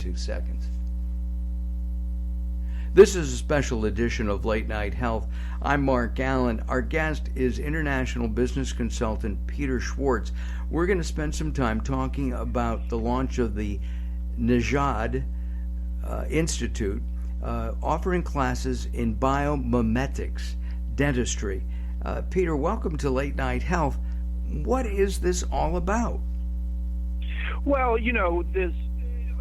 2 seconds. This is a special edition of Late Night Health. I'm Mark Alyn. Our guest is international business consultant Peter Schwartz. We're going to spend some time talking about the launch of the Nejad Institute, offering classes in biomimetics dentistry. Peter, welcome to Late Night Health. What is this all about? Well,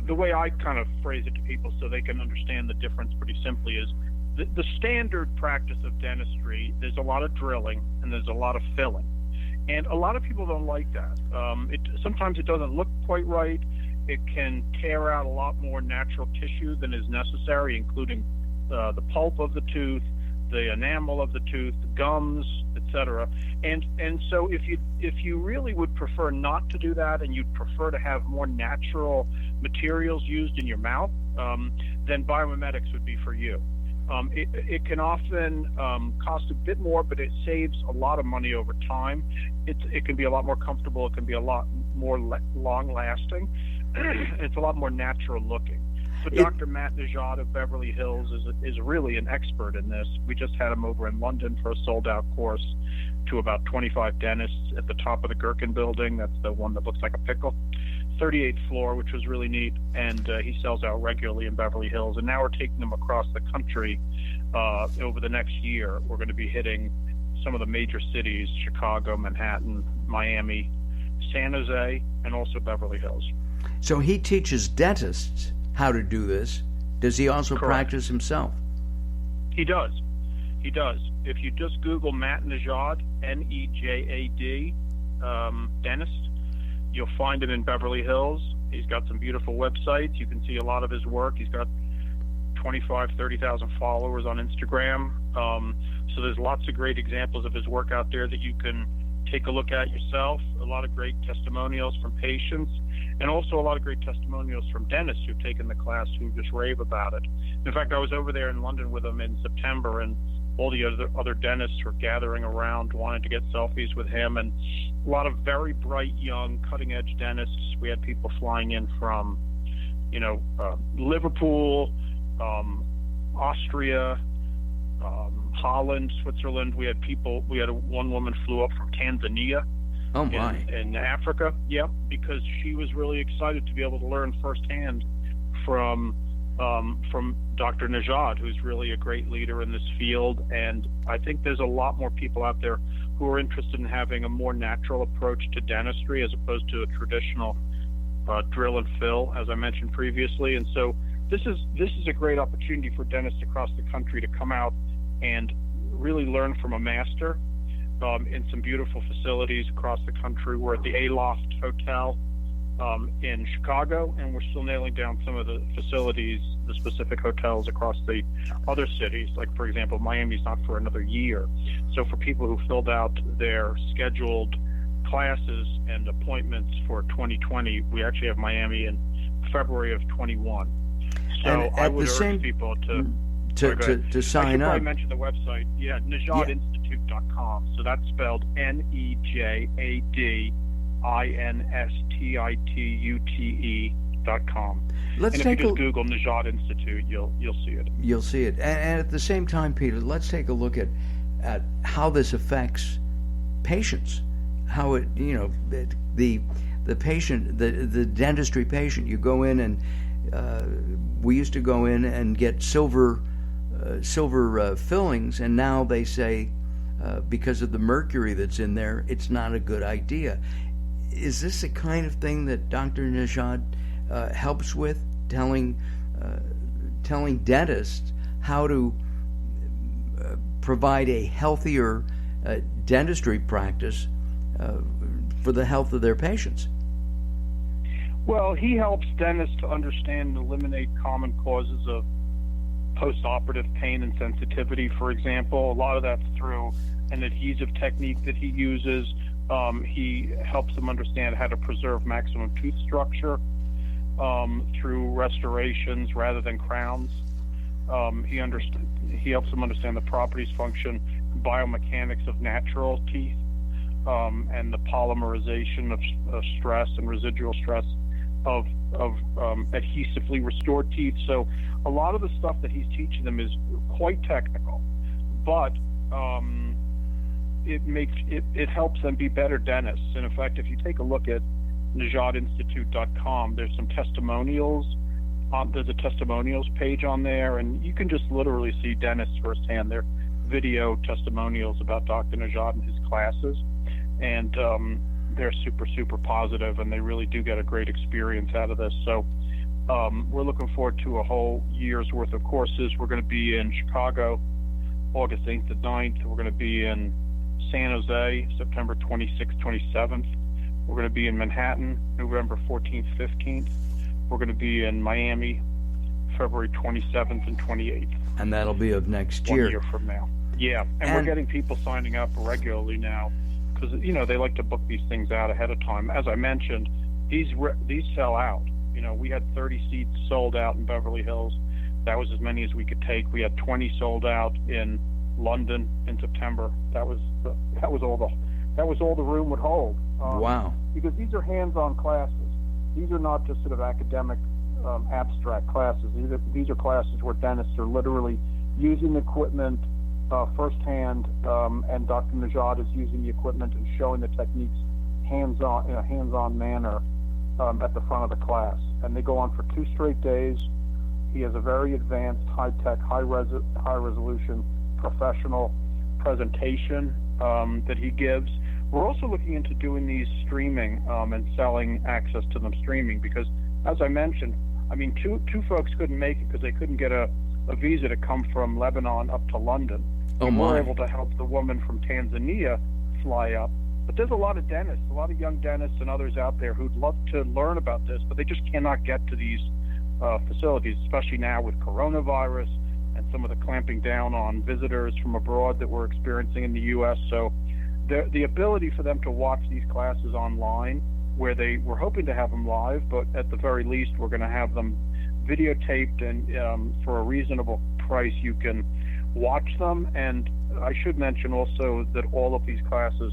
the way I kind of phrase it to people so they can understand the difference pretty simply is the standard practice of dentistry, there's a lot of drilling and there's a lot of filling. And a lot of people don't like that. Sometimes it doesn't look quite right. It can tear out a lot more natural tissue than is necessary, including the pulp of the tooth, the enamel of the tooth, the gums, etc. And so if you really would prefer not to do that and you'd prefer to have more natural materials used in your mouth, then biomimetics would be for you. It can often cost a bit more, but it saves a lot of money over time. It can be a lot more comfortable. It can be a lot more long-lasting. It's a lot more natural looking. So Dr. Matt Nejad of Beverly Hills is really an expert in this. We just had him over in London for a sold-out course to about 25 dentists at the top of the Gherkin building. That's the one that looks like a pickle. 38th floor, which was really neat, and he sells out regularly in Beverly Hills. And now we're taking them across the country over the next year. We're going to be hitting some of the major cities: Chicago, Manhattan, Miami, San Jose, and also Beverly Hills. So he teaches dentists how to do this. Does he also Correct. practice himself? He does. If you just Google Matt Nejad, Nejad, dentist, you'll find him in Beverly Hills. He's got some beautiful websites. You can see a lot of his work. He's got 30,000 followers on Instagram. So there's lots of great examples of his work out there that you can take a look at yourself. A lot of great testimonials from patients, and also a lot of great testimonials from dentists who've taken the class who just rave about it. In fact, I was over there in London with him in September, and all the other dentists were gathering around, wanting to get selfies with him, and a lot of very bright, young, cutting-edge dentists. We had people flying in from, Liverpool, Austria, Holland, Switzerland. We had one woman flew up from Tanzania. Oh my! In Africa, yeah, because she was really excited to be able to learn firsthand from Dr. Nejad, who's really a great leader in this field. And I think there's a lot more people out there who are interested in having a more natural approach to dentistry as opposed to a traditional drill and fill, as I mentioned previously. And so this is a great opportunity for dentists across the country to come out and really learn from a master in some beautiful facilities across the country. We're at the Aloft Hotel in Chicago, and we're still nailing down some of the facilities, the specific hotels across the other cities. Like, for example, Miami's not for another year. So for people who filled out their scheduled classes and appointments for 2020, we actually have Miami in February of 21. So I would urge people to sign up. I should probably mention the website. Yeah, nejadinstitute.com. So that's spelled NEJADINSTITUTE.com. Let's and take if you just Google Nejad Institute, you'll see it. You'll see it. And at the same time, Peter, let's take a look at how this affects patients. How it, the patient, the dentistry patient. You go in and we used to go in and get silver fillings, and now they say because of the mercury that's in there, it's not a good idea. Is this the kind of thing that Dr. Nejad helps with, telling dentists how to provide a healthier dentistry practice for the health of their patients? Well, he helps dentists to understand and eliminate common causes of post-operative pain and sensitivity, for example. A lot of that's through an adhesive technique that he uses. He helps them understand how to preserve maximum tooth structure through restorations rather than crowns. He helps them understand the properties, function, biomechanics of natural teeth, and the polymerization of stress and residual stress of adhesively restored teeth. So a lot of the stuff that he's teaching them is quite technical, but it helps them be better dentists. And in fact, if you take a look at nejadinstitute.com, there's some testimonials. There's a testimonials page on there, and you can just literally see dentists firsthand. They're video testimonials about Dr. Nejad and his classes, and they're super, super positive, and they really do get a great experience out of this. So we're looking forward to a whole year's worth of courses. We're going to be in Chicago, August 8th to 9th. We're going to be in San Jose, September 26th, 27th. We're going to be in Manhattan, November 14th, 15th. We're going to be in Miami, February 27th and 28th. And that'll be of next year. 1 year from now. Yeah, and we're getting people signing up regularly now because, they like to book these things out ahead of time. As I mentioned, these sell out. We had 30 seats sold out in Beverly Hills. That was as many as we could take. We had 20 sold out in London in September. That was all the room would hold. Wow. Because these are hands-on classes. These are not just sort of academic, abstract classes. These are classes where dentists are literally using the equipment firsthand, and Dr. Nejad is using the equipment and showing the techniques hands-on in a hands-on manner at the front of the class. And they go on for 2 straight days. He has a very advanced, high-tech, high-resolution, professional presentation that he gives. We're also looking into doing these streaming and selling access to them streaming because, as I mentioned, two folks couldn't make it because they couldn't get a visa to come from Lebanon up to London. Oh, my. We're able to help the woman from Tanzania fly up. But there's a lot of dentists, a lot of young dentists and others out there who'd love to learn about this, but they just cannot get to these facilities, especially now with coronavirus and some of the clamping down on visitors from abroad that we're experiencing in the U.S. So the ability for them to watch these classes online, where they were hoping to have them live, but at the very least we're going to have them videotaped, and for a reasonable price you can watch them. And I should mention also that all of these classes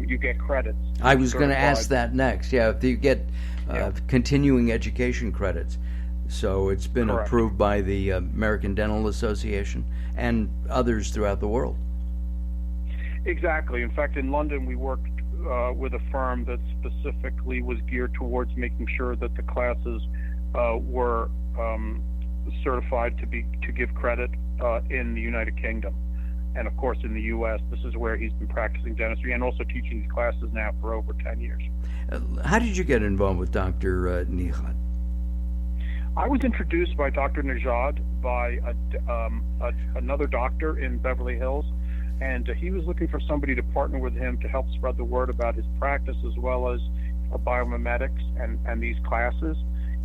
you get credits. I was going to ask that next. Yeah, you get continuing education credits. So it's been Correct. Approved by the American Dental Association and others throughout the world. Exactly. In fact, in London, we worked with a firm that specifically was geared towards making sure that the classes were certified to give credit in the United Kingdom. And, of course, in the U.S., this is where he's been practicing dentistry and also teaching these classes now for over 10 years. How did you get involved with Dr. Nejad? I was introduced by Dr. Nejad by another doctor in Beverly Hills, and he was looking for somebody to partner with him to help spread the word about his practice as well as biomimetics and these classes.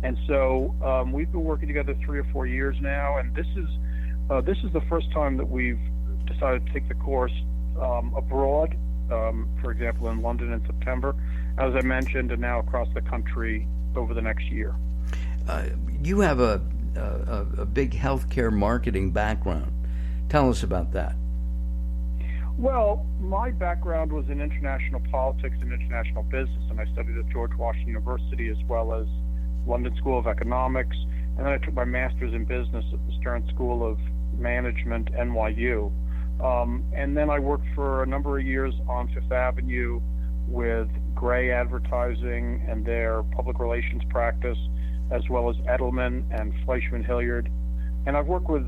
And so we've been working together 3 or 4 years now, and this is the first time that we've decided to take the course abroad, for example, in London in September, as I mentioned, and now across the country over the next year. You have a big healthcare marketing background. Tell us about that. Well, my background was in international politics and international business, and I studied at George Washington University as well as London School of Economics, and then I took my master's in business at the Stern School of Management, NYU. And then I worked for a number of years on Fifth Avenue with Gray Advertising and their public relations practice, as well as Edelman and Fleischman Hilliard. And I've worked with,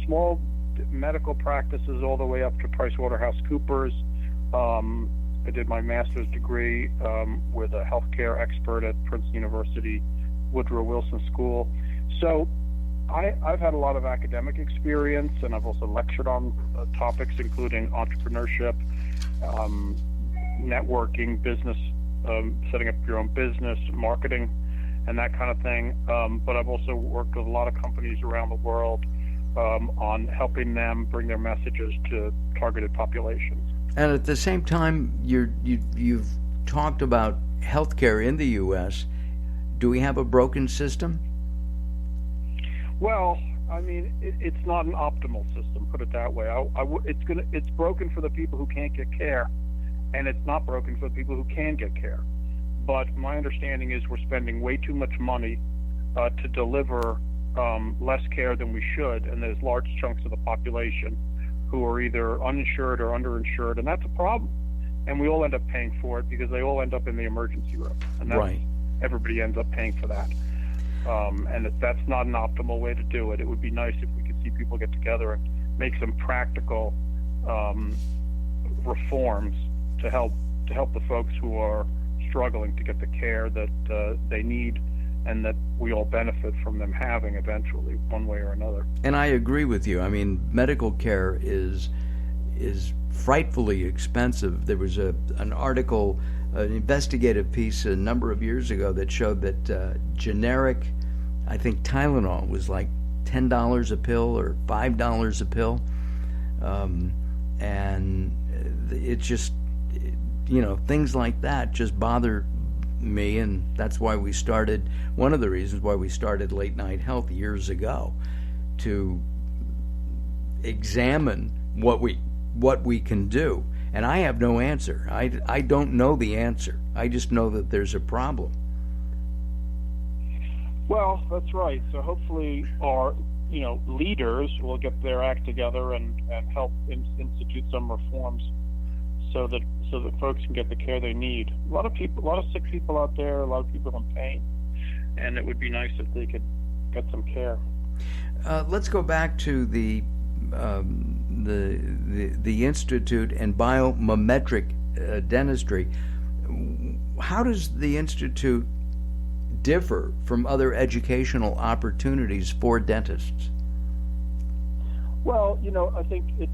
small medical practices all the way up to PricewaterhouseCoopers. I did my master's degree with a healthcare expert at Princeton University Woodrow Wilson School. So I've had a lot of academic experience, and I've also lectured on topics including entrepreneurship, networking, business, setting up your own business, marketing, and that kind of thing. But I've also worked with a lot of companies around the world on helping them bring their messages to targeted populations. And at the same time, you've talked about healthcare in the U.S. Do we have a broken system? Well, I mean, it's not an optimal system, put it that way. It's broken for the people who can't get care, and it's not broken for the people who can get care. but my understanding is we're spending way too much money to deliver less care than we should, and there's large chunks of the population who are either uninsured or underinsured, and that's a problem. And we all end up paying for it because they all end up in the emergency room, and that's, everybody ends up paying for that. And that's not an optimal way to do it. It would be nice if we could see people get together and make some practical reforms to help the folks who are struggling to get the care that they need, and that we all benefit from them having eventually, one way or another. And I agree with you. I mean, medical care is frightfully expensive. There was an article, an investigative piece a number of years ago that showed that generic, I think Tylenol was like $10 a pill or $5 a pill, and it's just, things like that just bother me, and that's why we started, one of the reasons why we started Late Night Health years ago, to examine what we can do. And I have no answer. I don't know the answer. I just know that there's a problem. Well, that's right. So hopefully our leaders will get their act together and help institute some reforms so that folks can get the care they need. A lot of sick people out there, a lot of people in pain, and it would be nice if they could get some care. Let's go back to the Institute and Biomimetic Dentistry. How does the Institute differ from other educational opportunities for dentists? Well, I think it's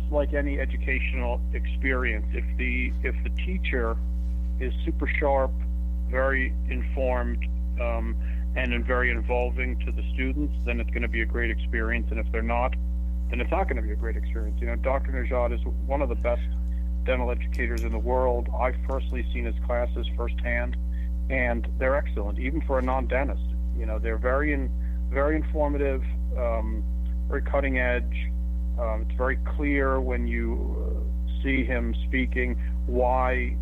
like any educational experience. If the teacher is super sharp, very informed, and very involving to the students, then it's going to be a great experience. And if they're not, then it's not going to be a great experience. Dr. Nejad is one of the best dental educators in the world. I've personally seen his classes firsthand, and they're excellent, even for a non-dentist. They're very informative, very cutting edge. It's very clear when you see him speaking why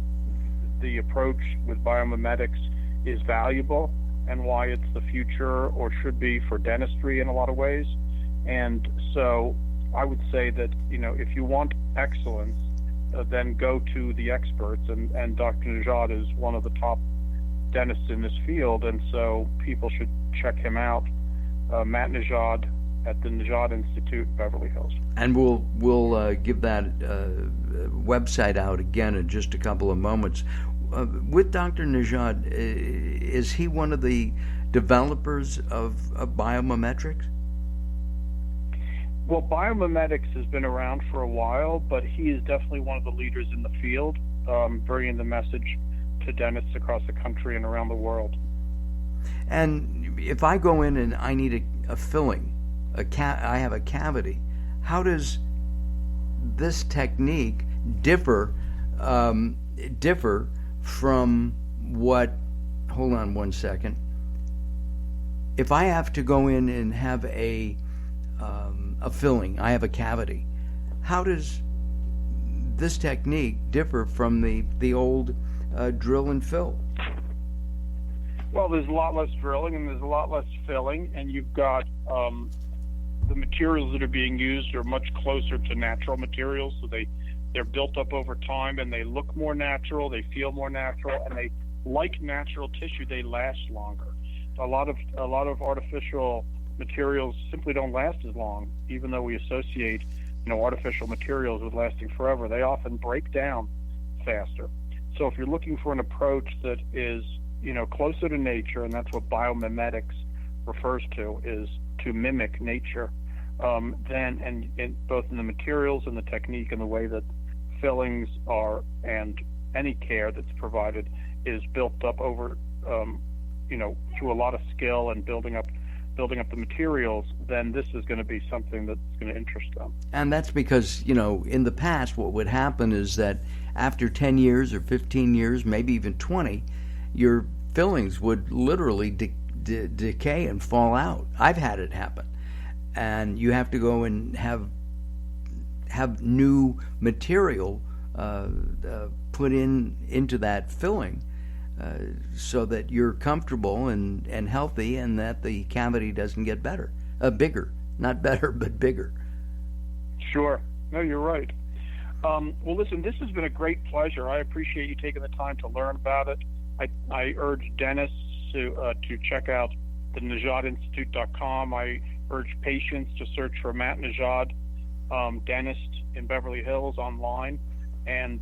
the approach with biomimetics is valuable and why it's the future, or should be, for dentistry in a lot of ways. And so I would say that, if you want excellence, then go to the experts, and Dr. Nejad is one of the top dentists in this field, and so people should check him out. Matt Nejad at the Nejad Institute, Beverly Hills. And we'll give that website out again in just a couple of moments. With Dr. Nejad, is he one of the developers of biomimetics? Well, biomimetics has been around for a while, but he is definitely one of the leaders in the field, bringing the message to dentists across the country and around the world. And if I go in and I need a filling, I have a cavity, how does this technique differ from what? Hold on one second. If I have to go in and have a filling, I have a cavity, how does this technique differ from the old drill and fill? Well, there's a lot less drilling and there's a lot less filling, and you've got the materials that are being used are much closer to natural materials, so they're built up over time, and they look more natural, they feel more natural, and they, like natural tissue, they last longer. A lot of artificial materials simply don't last as long, even though we associate artificial materials with lasting forever. They often break down faster. So if you're looking for an approach that is closer to nature, and that's what biomimetics refers to, is to mimic nature, then and both in the materials and the technique and the way that fillings are, and any care that's provided is built up over through a lot of skill and building up the materials, then this is going to be something that's going to interest them. And that's because in the past what would happen is that after 10 years or 15 years, maybe even 20, your fillings would literally decay and fall out. I've had it happen. And you have to go and have new material put into that filling so that you're comfortable and healthy, and that the cavity doesn't get bigger, not better, but bigger. Sure. No, you're right. Well, listen, this has been a great pleasure. I appreciate you taking the time to learn about it. I urge dentists to check out the nejadinstitute.com. I urge patients to search for Matt Nejad, dentist in Beverly Hills online, and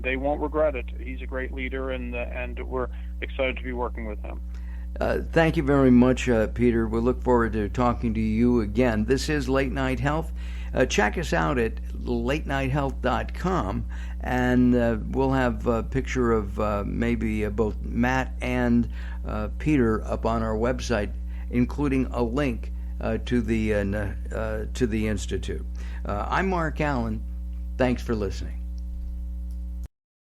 they won't regret it. He's a great leader, and we're excited to be working with him. Thank you very much, Peter. We look forward to talking to you again. This is Late Night Health. Check us out at latenighthealth.com, and we'll have a picture of maybe both Matt and Peter up on our website, including a link to the Institute. I'm Mark Alyn. Thanks for listening.